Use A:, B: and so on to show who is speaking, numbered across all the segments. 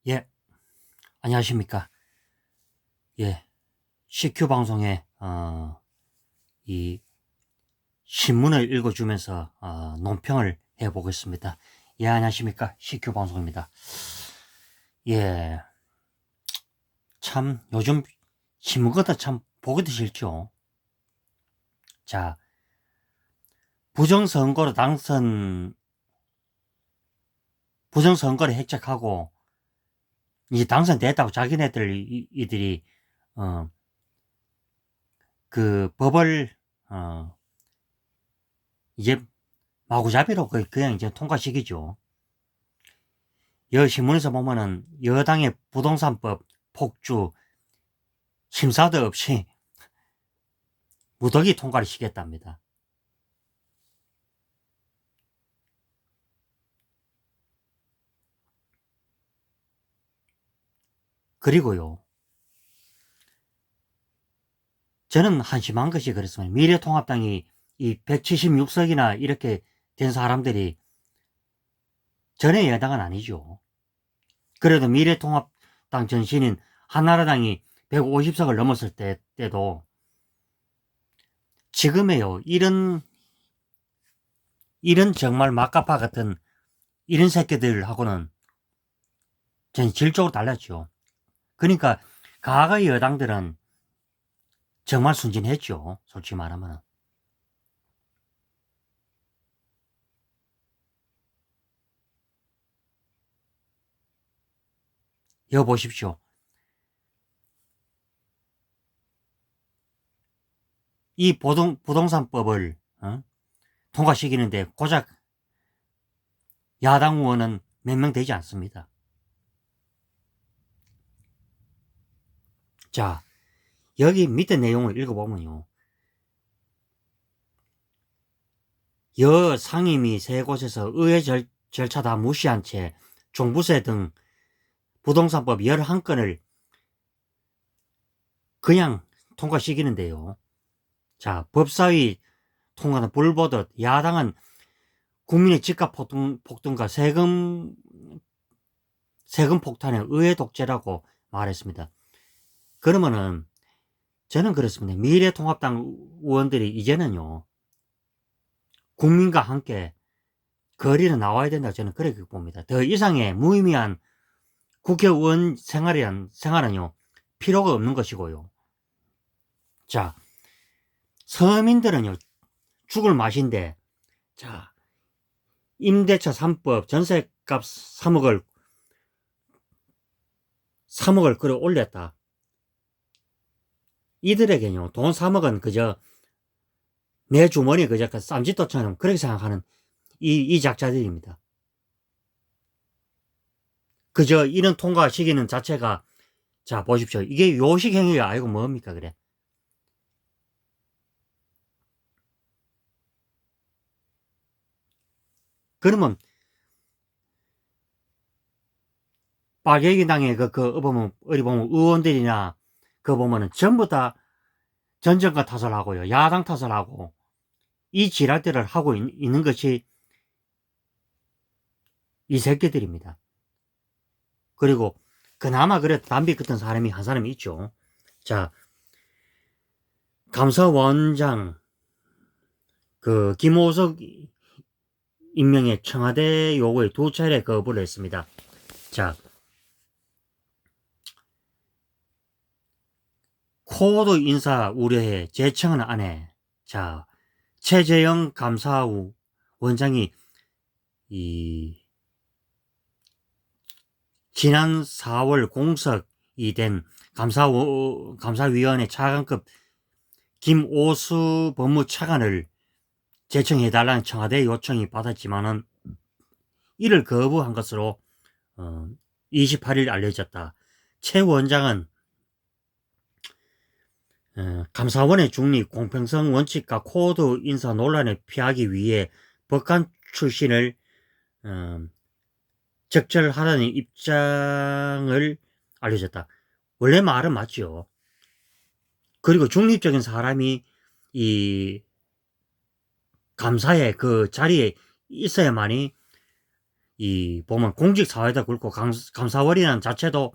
A: 예, 안녕하십니까. 예, CQ 방송에, 이 신문을 읽어주면서, 논평을 해보겠습니다. 예, 안녕하십니까. CQ 방송입니다. 예, 참, 요즘 신문 것도 참 보기도 싫죠. 자, 부정선거로 부정선거를 획책하고, 이제 당선됐다고 이들이, 어, 그 법을, 어, 이제 마구잡이로 그냥 이제 통과시키죠. 신문에서 보면은 여당의 부동산법 폭주 심사도 없이 무더기 통과를 시켰답니다. 그리고요, 저는 한심한 것이 그렇습니다. 미래통합당이 이 176석이나 이렇게 된 사람들이 전의 여당은 아니죠. 그래도 미래통합당 전신인 한나라당이 150석을 넘었을 때도 지금에요, 이런 정말 막가파 같은 이런 새끼들하고는 전 질적으로 달랐죠. 그러니까 과거의 여당들은 정말 순진했죠. 솔직히 말하면. 이거 보십시오. 이 부동산법을 통과시키는데 고작 야당 의원은 몇 명 되지 않습니다. 자, 여기 밑에 내용을 읽어보면요. 여 상임위 세 곳에서 의회 절차 다 무시한 채 종부세 등 부동산법 11건을 그냥 통과시키는데요. 자, 법사위 통과는 불보듯 야당은 국민의 집값 폭등과 세금 폭탄의 의회 독재라고 말했습니다. 그러면은 저는 그렇습니다. 미래통합당 의원들이 이제는요, 국민과 함께 거리를 나와야 된다 저는 그렇게 봅니다. 더 이상의 무의미한 국회의원 생활은요, 필요가 없는 것이고요. 자, 서민들은요, 죽을 맛인데, 자, 임대차 3법 전세값 3억을 끌어 올렸다. 이들에게요, 돈 3억은 그저 내 주머니 그저 그 쌈짓돈처럼 그렇게 생각하는 이 작자들입니다. 그저 이런 통과시키는 자체가, 자, 보십시오. 이게 요식행위가 아니고 뭡니까, 그래? 그러면, 빨갱이당의 어디 보면 의원들이나, 보면은 전부 다 전정과 탓을 하고요. 야당 탓을 하고, 이 지랄들을 하고 있는 것이 이 새끼들입니다. 그리고, 그나마 그래도 담비 같은 사람이 한 사람이 있죠. 자, 감사원장, 김호석 임명의 청와대 요구에 2차례 거부를 했습니다. 자, 코드 인사 우려해 재청은 안 해. 자, 최재형 감사후 원장이 지난 4월 공석이 된 감사위원회 차관급 김오수 법무차관을 재청해달라는 청와대 요청이 받았지만은 이를 거부한 것으로 28일 알려졌다. 최 원장은 감사원의 중립, 공평성 원칙과 코드 인사 논란을 피하기 위해 법관 출신을 적절하다는 입장을 알려졌다. 원래 말은 맞죠. 그리고 중립적인 사람이 이 감사의 그 자리에 있어야만이 이 보면 공직사회도 그렇고 감사원이라는 자체도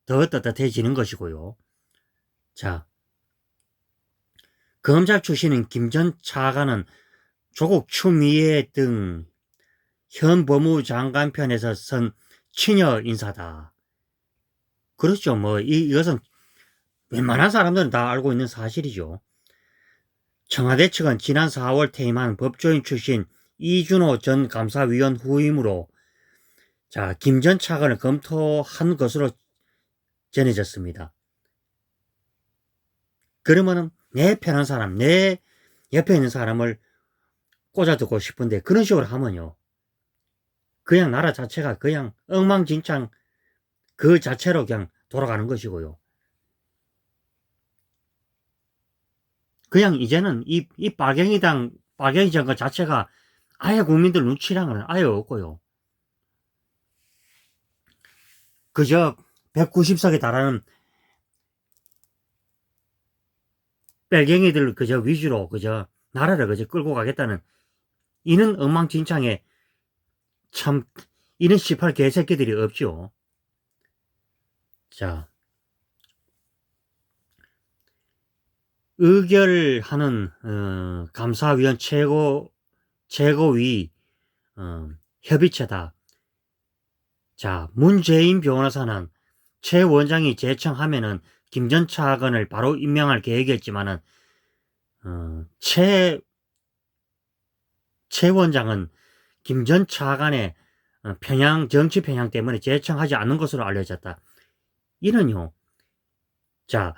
A: 더 떳떳해지는 것이고요. 자, 검찰 출신인 김 전 차관은 조국 추미애 등 현 법무장관 편에서 선 친여 인사다. 그렇죠. 뭐 이것은 웬만한 사람들은 다 알고 있는 사실이죠. 청와대 측은 지난 4월 퇴임한 법조인 출신 이준호 전 감사위원 후임으로 자, 김 전 차관을 검토한 것으로 전해졌습니다. 그러면은 내 편한 사람, 내 옆에 있는 사람을 꽂아두고 싶은데 그런 식으로 하면요. 그냥 나라 자체가 그냥 엉망진창 그 자체로 그냥 돌아가는 것이고요. 그냥 이제는 이 빨갱이당, 빨갱이 정권 자체가 아예 국민들 눈치랑은 아예 없고요. 그저 190석에 달하는 빨갱이들 그저 위주로 그저 나라를 그저 끌고 가겠다는 이는 엉망진창에 참 이런 18 개새끼들이 없죠. 자, 의결하는 감사위원 최고위 협의체다. 자, 문재인 변호사는 최 원장이 제청하면은 김 전 차관을 바로 임명할 계획이었지만은 최 원장은 김 전 차관의 정치 편향 때문에 제청하지 않는 것으로 알려졌다. 이는요. 자,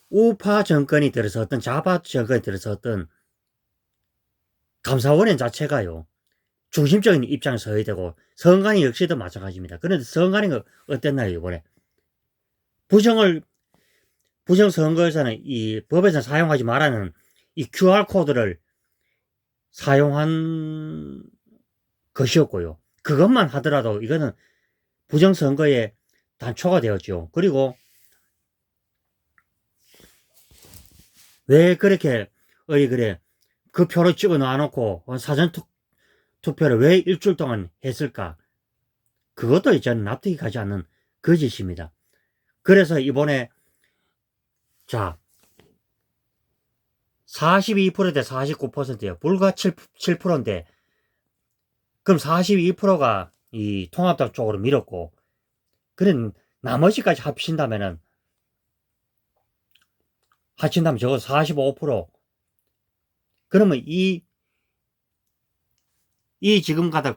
A: 우파 정권이 들어섰던 좌파 정권이 들어섰던 감사원의 자체가요. 중심적인 입장을 서야 되고 선관위 역시도 마찬가지입니다. 그런데 선관위가 어땠나요 이번에? 부정선거에서는 이 법에서 사용하지 말라는 이 QR코드를 사용한 것이었고요. 그것만 하더라도 이거는 부정선거에 단초가 되었죠. 그리고 왜 그렇게 그래 그 표를 찍어 놔놓고 사전투표를 왜 일주일 동안 했을까? 그것도 저는 납득이 가지 않는 거짓입니다. 그래서 이번에 자 42%대 49%예요. 불과 7%인데 그럼 42%가 이 통합당 쪽으로 밀었고 그런 나머지까지 합친다면 저거 45%. 그러면 이 지금 가다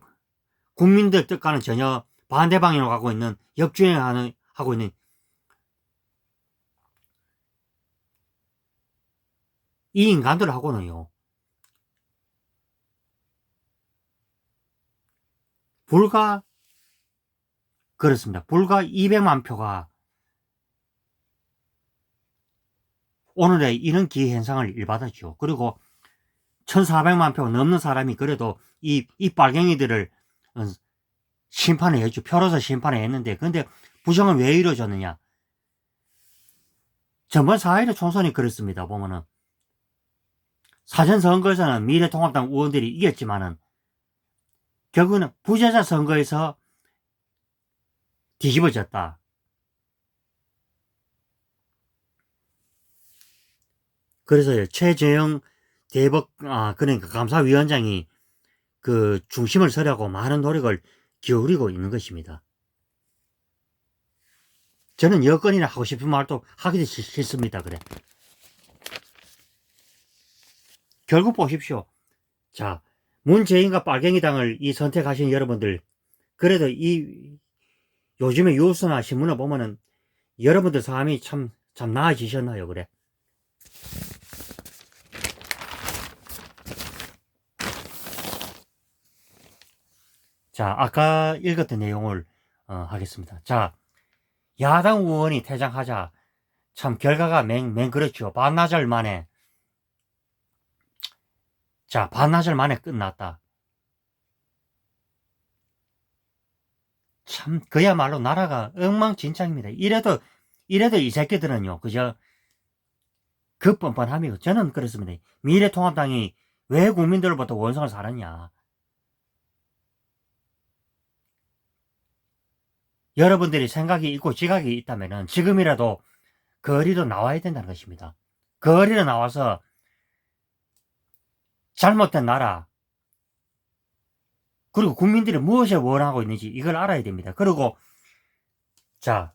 A: 국민들 뜻과는 전혀 반대 방향으로 가고 있는 하고 있는 이 인간들하고는요. 그렇습니다. 불과 200만 표가 오늘의 이런 기현상을 일받았죠. 그리고 1400만 표 넘는 사람이 그래도 이 빨갱이들을 심판을 했죠. 표로서 심판을 했는데 근데 부정은 왜 이루어졌느냐. 전번 4.15 총선이 그렇습니다. 보면은 사전선거에서는 미래통합당 의원들이 이겼지만은 결국은 부재자 선거에서 뒤집어졌다. 그래서 최재형 그러니까 감사위원장이 그 중심을 서려고 많은 노력을 기울이고 있는 것입니다. 저는 여건이나 하고 싶은 말도 하기도 싫습니다. 그래. 결국 보십시오. 자, 문재인과 빨갱이당을 선택하신 여러분들, 그래도 요즘에 뉴스나 신문을 보면은 여러분들 삶이 참 나아지셨나요? 그래. 자, 아까 읽었던 내용을 하겠습니다. 자, 야당 의원이 퇴장하자 참 결과가 그렇죠. 반나절 만에 끝났다. 참 그야말로 나라가 엉망진창입니다. 이래도 이 새끼들은요. 그저 그 뻔뻔함이고 저는 그렇습니다. 미래통합당이 왜 국민들로부터 원성을 살았냐. 여러분들이 생각이 있고 지각이 있다면은 지금이라도 거리로 나와야 된다는 것입니다. 거리로 나와서 잘못된 나라, 그리고 국민들이 무엇을 원하고 있는지 이걸 알아야 됩니다. 그리고 자,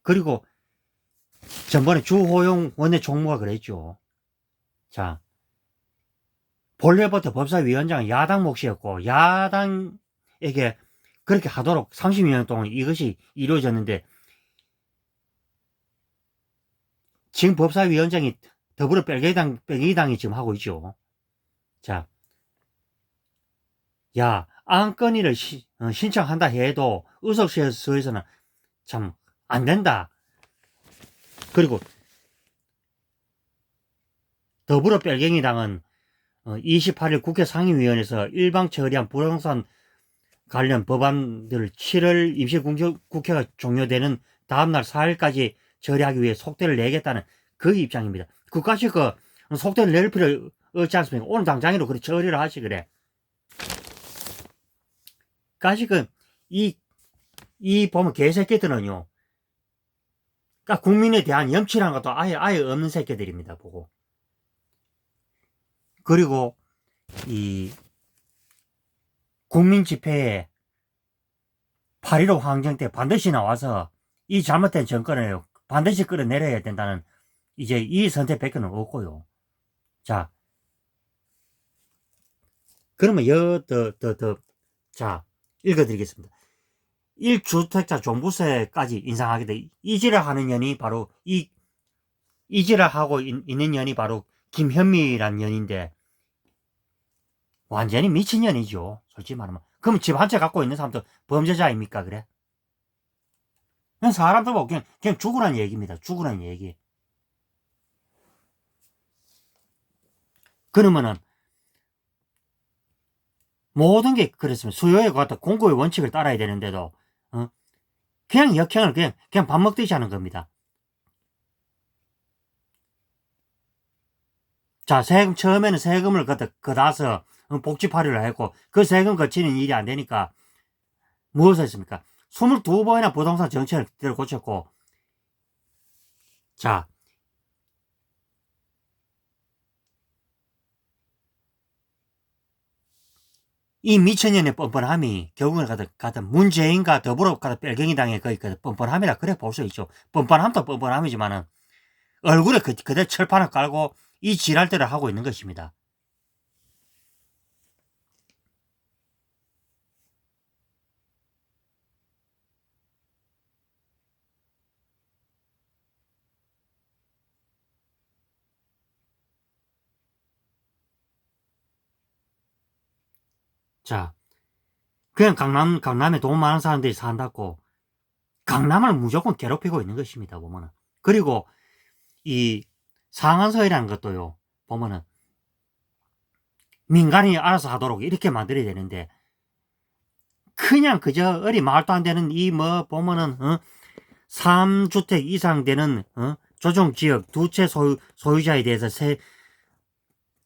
A: 그리고 전번에 주호영 원내총무가 그랬죠. 자, 본래부터 법사위원장은 야당 몫이었고 야당에게 그렇게 하도록 30년 동안 이것이 이루어졌는데, 지금 법사위원장이 더불어 뺄개기당이 지금 하고 있죠. 자, 야, 안건위를 신청한다 해도 의석수에서는 참 안 된다. 그리고 더불어 뺄갱이당은 28일 국회 상임위원회에서 일방 처리한 부동산 관련 법안들을 7월 임시국회가 종료되는 다음날 4일까지 처리하기 위해 속도를 내겠다는 그 입장입니다. 그까지 속도를 낼 필요 없지 않습니까? 오늘 당장이로 그래 처리를 하시 그래. 까지 이 보면 개새끼들은요, 그러니까 국민에 대한 염치라는 것도 아예 없는 새끼들입니다, 보고. 그리고 이 국민 집회에 8.15 항쟁 때 반드시 나와서 이 잘못된 정권을 반드시 끌어내려야 된다는 이제 이 선택밖에 없고요. 자, 그러면 자, 읽어드리겠습니다. 1주택자 종부세까지 인상하게 돼. 이지를 하는 년이 바로 이지를 하고 있는 년이 바로 김현미란 년인데, 완전히 미친년이죠. 솔직히 말하면. 그럼 집 한 채 갖고 있는 사람도 범죄자입니까? 그래? 그냥 사람들 보고 그냥 죽으라는 얘기입니다. 죽으라는 얘기. 그러면은 모든 게 그렇습니다. 수요에 갖다 공급의 원칙을 따라야 되는데도 그냥 역행을 그냥 밥 먹듯이 하는 겁니다. 자, 처음에는 세금을 걷어서 복지파리를 했고, 그 세금 거치는 일이 안 되니까 무엇을 했습니까? 22번이나 부동산 정책을 고쳤고, 자, 이 미천년의 뻔뻔함이 결국은 문재인과 더불어 뺄갱이당의 뻔뻔함이라 그래 볼 수 있죠. 뻔뻔함도 뻔뻔함이지만은 얼굴에 그대로 철판을 깔고 이 지랄들을 하고 있는 것입니다. 자, 그냥 강남에 돈 많은 사람들이 산다고 강남을 무조건 괴롭히고 있는 것입니다, 보면은. 그리고 이 상한서이라는 것도요, 보면은 민간이 알아서 하도록 이렇게 만들어야 되는데, 그냥 그저 말도 안 되는 보면은 3주택 이상 되는 조정지역 두 채 소유자에 대해서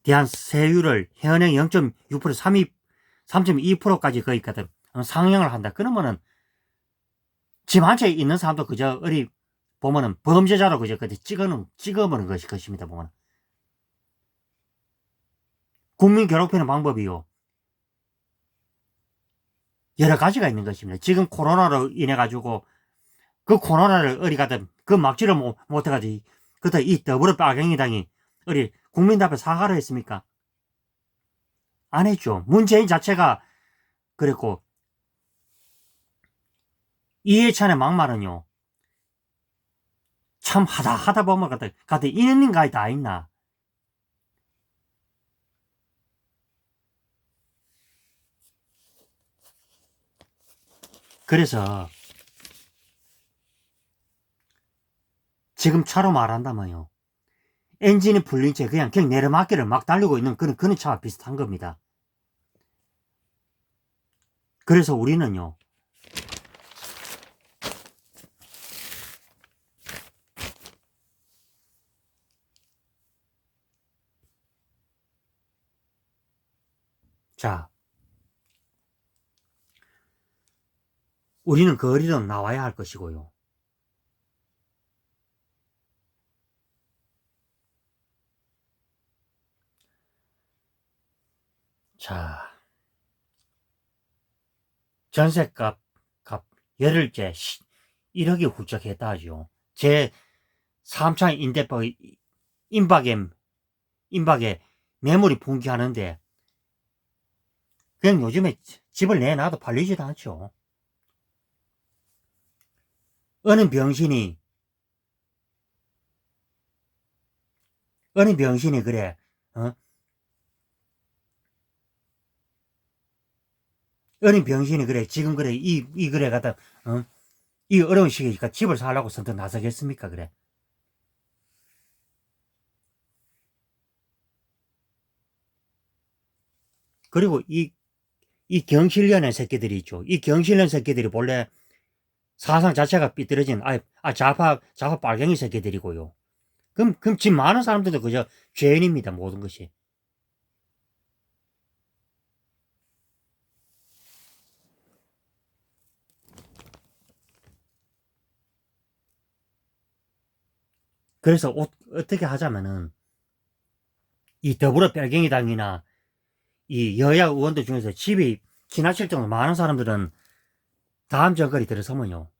A: 대한 세율을 현행 0.6% 3.2%까지 거의 상향을 한다. 그러면은 집 한 채 있는 사람도 그저 보면은 범죄자로 그저 찍어보는 것입니다. 보면 국민 괴롭히는 방법이요, 여러 가지가 있는 것입니다. 지금 코로나로 인해 가지고 그 코로나를 그 막지를 못해가지고 그때 이 더불어 빨갱이당이 국민들 앞에 사과를 했습니까? 안 했죠. 문재인 자체가 그랬고, 이해찬의 막말은요, 참 하다 보면 있는 인가에 다 있나. 그래서 지금 차로 말한다면요, 엔진이 풀린 채 그냥 내리막길을 막 달리고 있는 그런 차와 비슷한 겁니다. 그래서 우리는요, 자, 우리는 거리로 나와야 할 것이고요. 자, 전세값, 열흘째 1억이 훌쩍 했다 하죠. 제 3차 임대법 임박에 매물이 분기하는데, 그냥 요즘에 집을 내놔도 팔리지도 않죠. 어느 병신이 그래, 어느 병신이 그래, 지금 그래, 그래, 갖다, 이 어려운 시기니까 집을 살라고 선뜻 나서겠습니까, 그래. 그리고 이 경실련의 새끼들이 있죠. 이 경실련 새끼들이 본래 사상 자체가 삐뚤어진, 좌파 빨갱이 새끼들이고요. 그럼 집 많은 사람들도 그저 죄인입니다, 모든 것이. 그래서 어떻게 하자면은, 이 더불어 빨갱이당이나 이 여야 의원들 중에서 집이 지나칠 정도로 많은 사람들은 다음 정권이 들어서면요,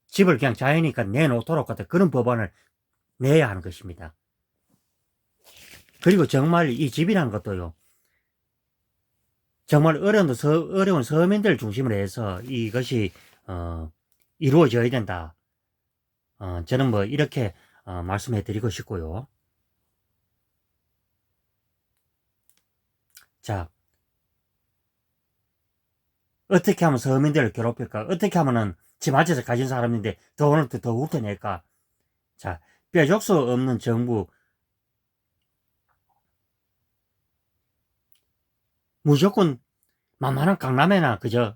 A: 집을 그냥 자연이니까 내놓도록 같은 그런 법안을 내야 하는 것입니다. 그리고 정말 이 집이라는 것도요, 정말 어려운 서민들 중심으로 해서 이것이 이루어져야 된다. 저는 뭐 이렇게 말씀해 드리고 싶고요. 자, 어떻게 하면 서민들을 괴롭힐까? 어떻게 하면은 집 한 채를 가진 사람인데 돈을 더 훑어낼까? 자, 뾰족 수 없는 정부, 무조건 만만한 강남에나 그저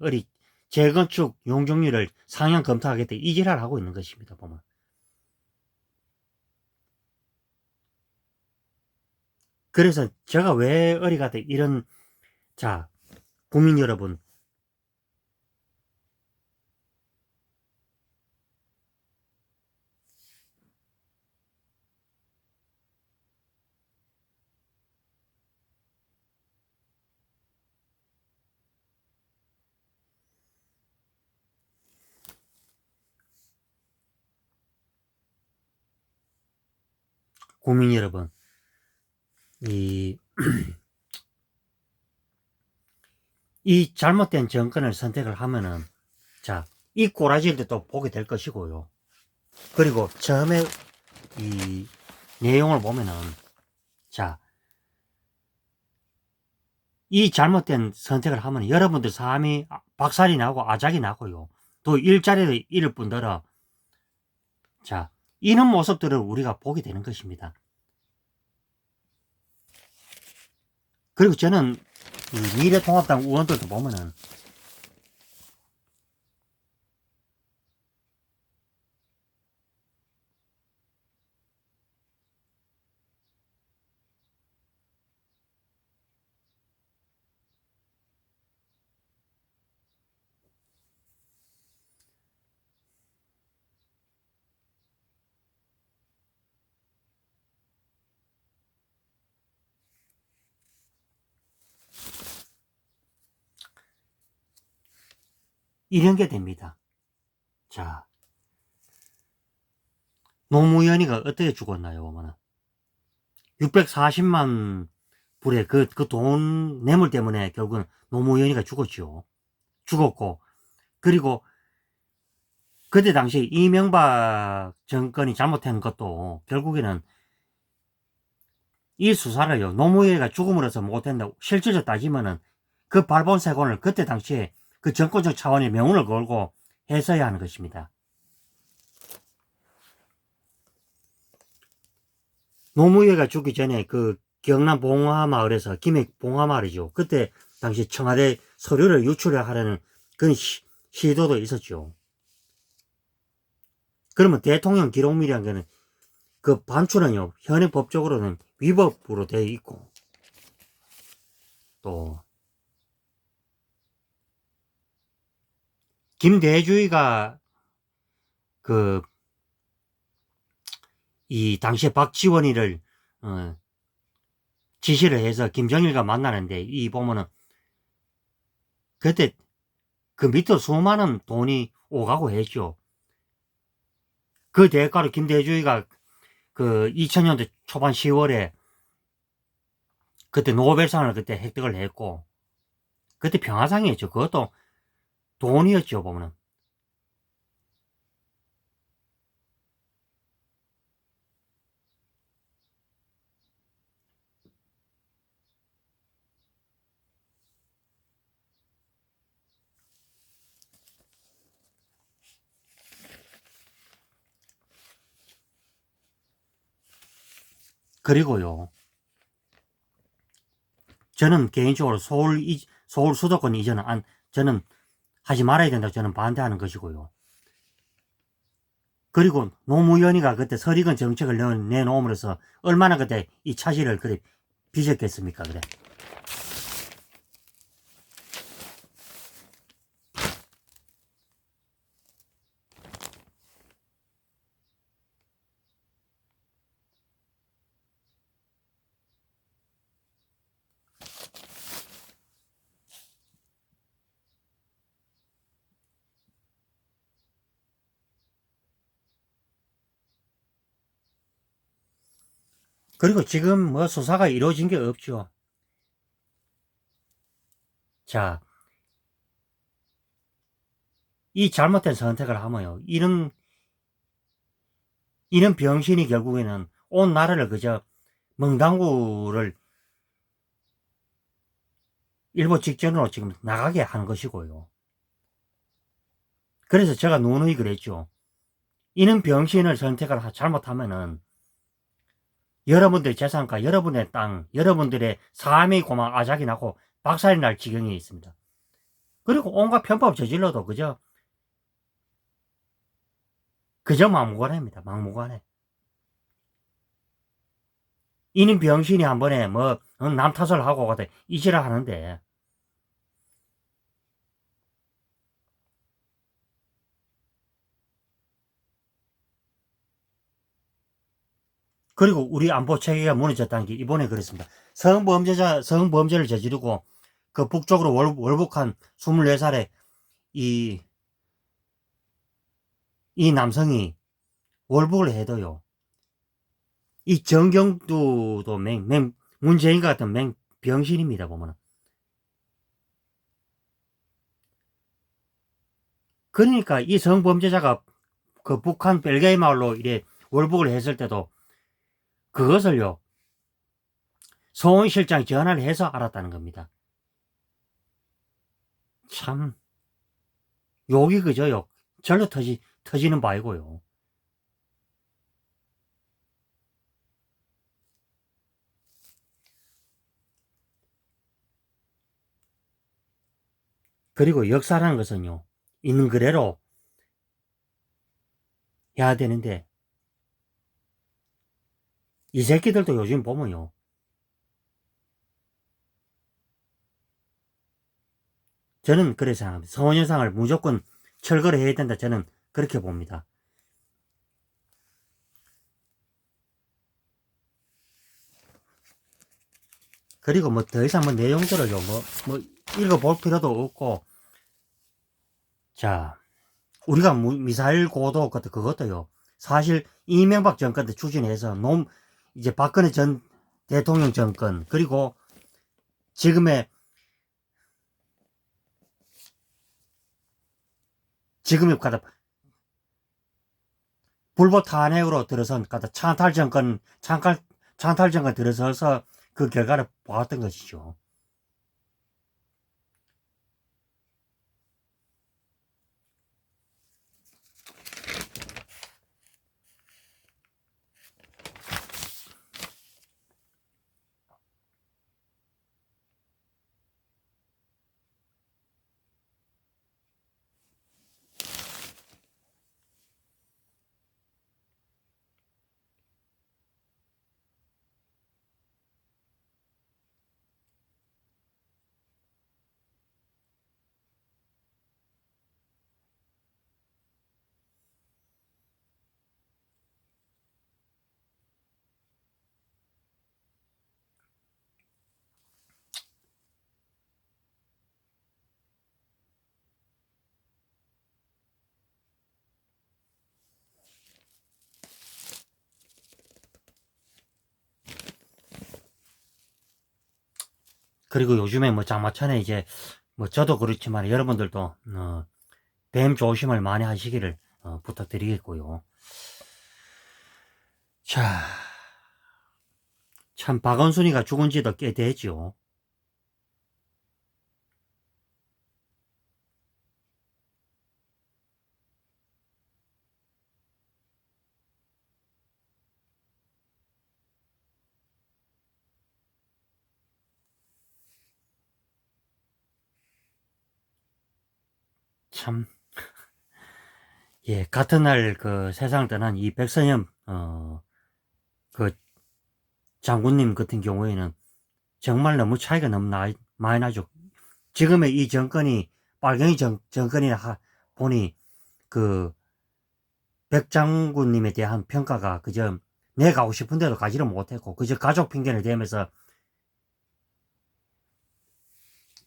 A: 재건축 용적률을 상향 검토하겠다, 이 지랄 하고 있는 것입니다, 보면. 그래서 제가 왜 어리가다 이런, 자, 국민 여러분, 국민 여러분, 이, 이 잘못된 정권을 선택을 하면은, 자, 이 꼬라지를 또 보게 될 것이고요. 그리고 처음에 이 내용을 보면은, 자, 이 잘못된 선택을 하면 여러분들 삶이 박살이 나고 아작이 나고요. 또 일자리를 잃을 뿐더러, 자, 이런 모습들을 우리가 보게 되는 것입니다. 그리고 저는 이 미래통합당 의원들도 보면은, 이런 게 됩니다. 자, 노무현이가 어떻게 죽었나요, 보면은. 640만 불의 그 돈 뇌물 때문에 결국은 노무현이가 죽었죠. 죽었고, 그리고 그때 당시 이명박 정권이 잘못한 것도 결국에는 이 수사를요, 노무현이가 죽음으로써 못한다고 실질적으로 따지면은 그 발본색원을 그때 당시에 그 정권적 차원의 명운을 걸고 했어야 하는 것입니다. 노무현이가 죽기 전에 그 경남 봉화마을에서, 김해 봉화마을이죠. 그때 당시 청와대 서류를 유출을 하려는 그런 시도도 있었죠. 그러면 대통령 기록물이라는 거는 그 반출은요, 현행 법적으로는 위법으로 되어 있고, 또 김대주의가 그 이 당시에 박지원이를 지시를 해서 김정일과 만나는데 이 보면은 그때 그 밑으로 수많은 돈이 오가고 했죠. 그 대가로 김대주의가 그 2000년도 초반 10월에 그때 노벨상을 그때 획득을 했고 그때 평화상이었죠. 그것도 돈이었죠, 보면은. 그리고요, 저는 개인적으로 서울 수도권 이전은 저는 하지 말아야 된다고 저는 반대하는 것이고요. 그리고 노무현이가 그때 서리건 정책을 내놓음으로써 얼마나 그때 이 차질을 그래 빚었겠습니까, 그래. 그리고 지금 뭐 수사가 이루어진 게 없죠. 자, 이 잘못된 선택을 하면요. 이런 병신이 결국에는 온 나라를 그저 멍당구를 일보 직전으로 지금 나가게 한 것이고요. 그래서 제가 누누이 그랬죠. 이런 병신을 선택을 잘못하면은 여러분들의 재산과 여러분의 땅, 여러분들의 삶이 고막 아작이 나고 박살이 날 지경에 있습니다. 그리고 온갖 편법 저질러도 그저 막무가내입니다. 막무가내. 이는 병신이 한 번에 뭐 남 탓을 하고 가다 이지랄 하는데 그리고 우리 안보 체계가 무너졌다는 게 이번에 그랬습니다. 성범죄를 저지르고 그 북쪽으로 월북한 24살의 이, 이 남성이 월북을 해도요. 이 정경두도 문재인 같은 병신입니다, 보면은. 그러니까 이 성범죄자가 그 북한 벨가이 마을로 이래 월북을 했을 때도 그것을요, 서원 실장이 전화를 해서 알았다는 겁니다. 참, 욕이 그저요. 절로 터지는 바이고요. 그리고 역사라는 것은요, 있는 그대로 해야 되는데, 이 새끼들도 요즘 보면요, 저는 그렇게 생각합니다. 서원여상을 무조건 철거를 해야 된다. 저는 그렇게 봅니다. 그리고 뭐 더 이상 뭐 내용들을요, 뭐 읽어볼 필요도 없고, 자, 우리가 미사일 고도 그것도요, 사실 이명박 정권 때 추진해서 이제 박근혜 전 대통령 정권, 그리고 지금의 가다 불법 탄핵으로 들어선 가다 창탈 정권 들어서서 그 결과를 보았던 것이죠. 그리고 요즘에 뭐 장마천에 이제 뭐 저도 그렇지만 여러분들도 뱀 조심을 많이 하시기를 부탁드리겠고요. 자, 참 박원순이가 죽은 지도 꽤 되죠. 참, 예, 같은 날 그 세상을 떠난 이 백선엽 그 장군님 같은 경우에는 정말 너무 차이가 너무 많이 나죠. 지금의 이 정권이 빨갱이 정권이라 보니 그 백 장군님에 대한 평가가 그저 내가 가고 싶은 데도 가지를 못했고 그저 가족 핑계를 대면서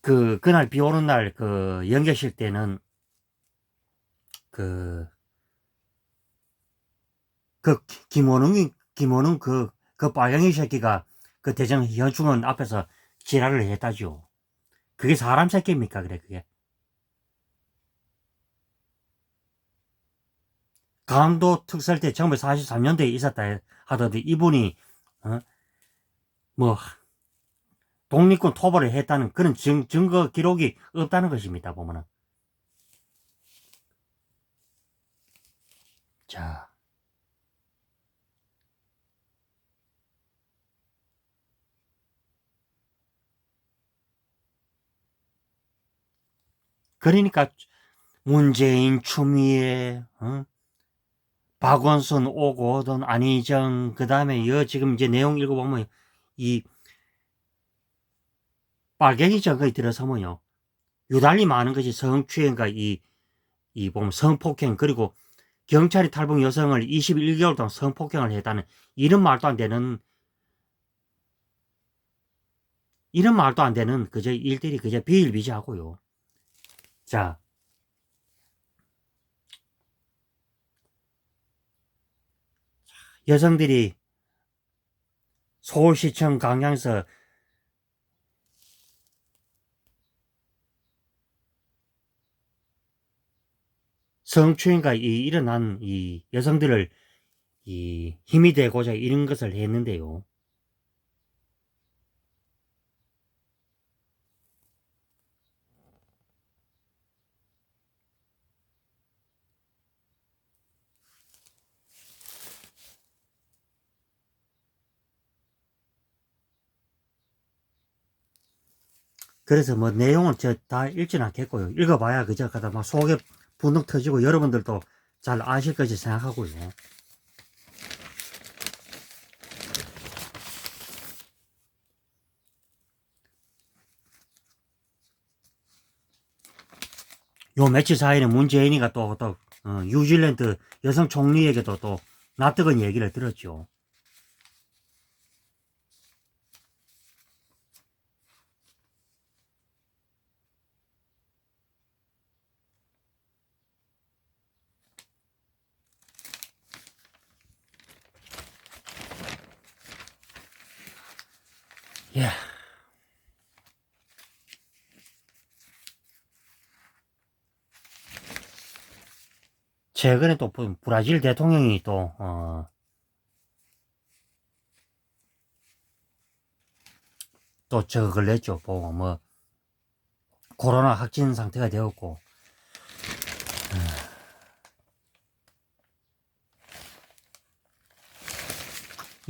A: 그날 비 오는 날 그 연계실 때는 그, 그 김원웅 그 빨갱이 새끼가 그 대전 현충원 앞에서 지랄을 했다죠. 그게 사람 새끼입니까? 그래, 그게. 강원도 특설 때 1943년도에 있었다 하더니 이분이, 어? 뭐, 독립군 토벌을 했다는 그런 증거 기록이 없다는 것입니다, 보면은. 자. 그러니까 문재인, 추미애, 박원순, 오고돈, 안희정, 그 다음에 지금 이제 내용 읽어보면 이 빨갱이 정거에 들어서면요. 유달리 많은 것이 성추행과 이 보면 성폭행, 그리고 경찰이 탈북 여성을 21개월 동안 성폭행을 했다는 이런 말도 안 되는, 그저 일들이 그저 비일비재하고요. 자, 여성들이 서울시청 강양서 성추행과 일어난 이 여성들을 이 힘이 되고자 이런 것을 했는데요. 그래서 뭐 내용은 저 다 읽지는 않겠고요. 읽어봐야 그저 가다 막 속에 분노 터지고 여러분들도 잘 아실 것이 생각하고요. 요 며칠 사이에는 문재인이가 또 뉴질랜드 여성 총리에게도 또 납득은 얘기를 들었죠. 예. 최근에 또 브라질 대통령이 또 저걸 냈죠. 뭐 코로나 확진 상태가 되었고,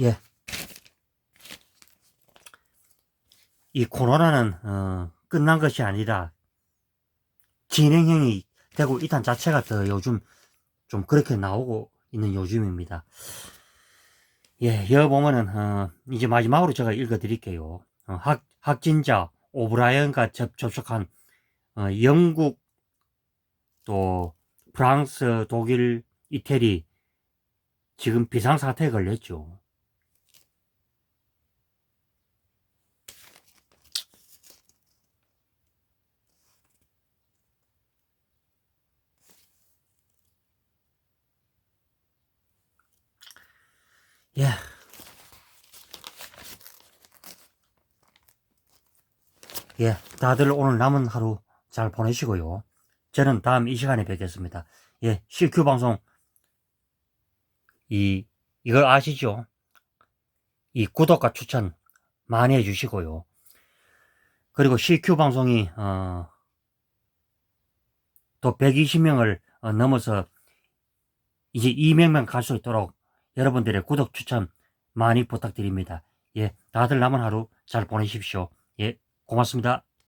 A: 예, 이 코로나는 끝난 것이 아니라 진행형이 되고 있다는 자체가 더 요즘 좀 그렇게 나오고 있는 요즘입니다. 예, 여기 보면은 이제 마지막으로 제가 읽어드릴게요. 확진자 오브라이언과 접촉한 영국 또 프랑스, 독일, 이태리 지금 비상사태에 걸렸죠. 예, 예, 다들 오늘 남은 하루 잘 보내시고요. 저는 다음 이 시간에 뵙겠습니다. 예, CQ 방송, 이걸 아시죠? 이 구독과 추천 많이 해주시고요. 그리고 CQ 방송이, 또 120명을 넘어서 이제 200명 갈 수 있도록 여러분들의 구독 추천 많이 부탁드립니다. 예, 다들 남은 하루 잘 보내십시오. 예, 고맙습니다.